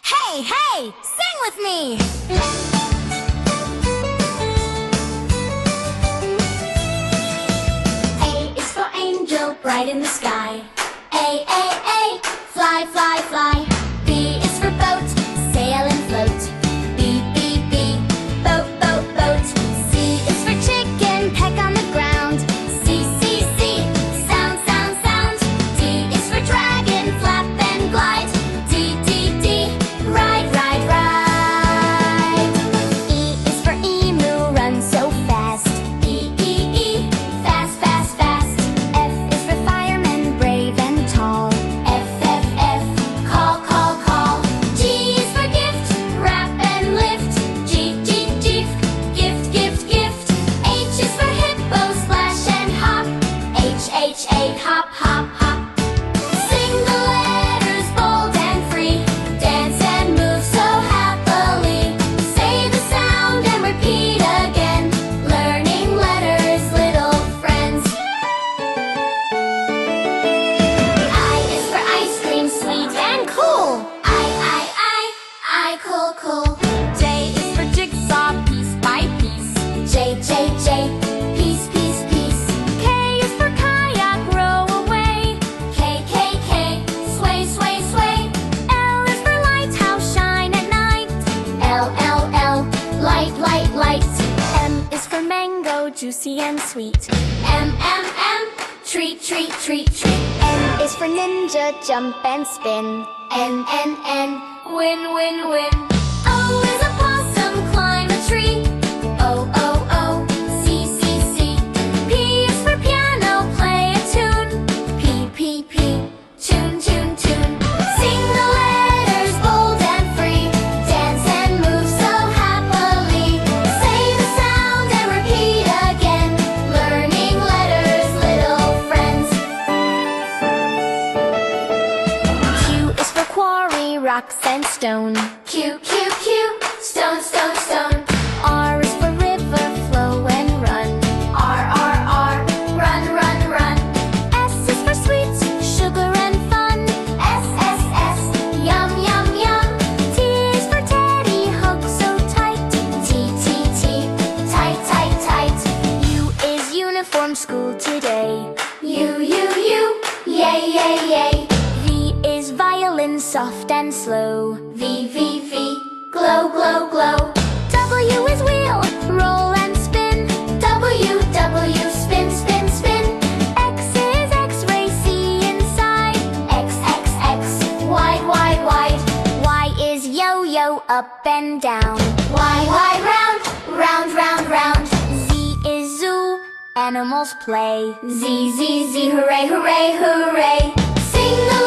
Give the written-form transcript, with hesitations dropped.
Hey, hey, sing with me! A is for angel, bright in the sky. A, fly, fly, fly. B is for boat, sail and float. B, boat, boat, boat. C is for chicken, peck on the ground. C, sound, sound, sound. D is for dragon, flap and glide. D, ride, ride, ride. E is for emu, run so fast. E, fast, fast, fast. F is for fireman, brave and tall. F, call, call, call. G is for gift, wrap and lift. G, gift, gift, gift. H is for hippo, splash and hop. H, hop, hop, hop. Sing the letters bold and free. Dance and move so happily. Say the sound and repeat again. Learning letters, little friends. I is for ice cream, sweet and cool. I, cool, cool. J is for jigsaw, piece by piece. J, piece, piece, piece. K is for kayak, row away. K, sway, sway, sway. L is for lighthouse, shine at night. L, light, light, light. M is for mango, juicy and sweet. M, treat, treat, treat, treat. N is for ninja, jump and spin. N, win, win, win. O is a possum, climb a tree. O, C, P is for piano, play a tune. P, tune, tune, tune. Sing the letters bold and free. Dance and move so happily. Say the sound and repeat again. Learning letters, little friends. Q is for quarry, rocks and stone. Q, stone, stone, stone. R is for river, flow and run. R, run, run, run. S is for sweets, sugar and fun. S, yum, yum, yum. T is for teddy, hug so tight. T, tight, tight, tight. U is uniform, school today. U, yay, yay, yay. V is violin, soft and slow. V, glow, glow, glow. W is wheel, roll and spin. W, spin, spin, spin. X is x-ray, see inside. X, wide, wide, wide. Y is yo-yo, up and down. Y, round, round, round. Z is zoo, animals play. Z, hooray, hooray, hooray. Sing the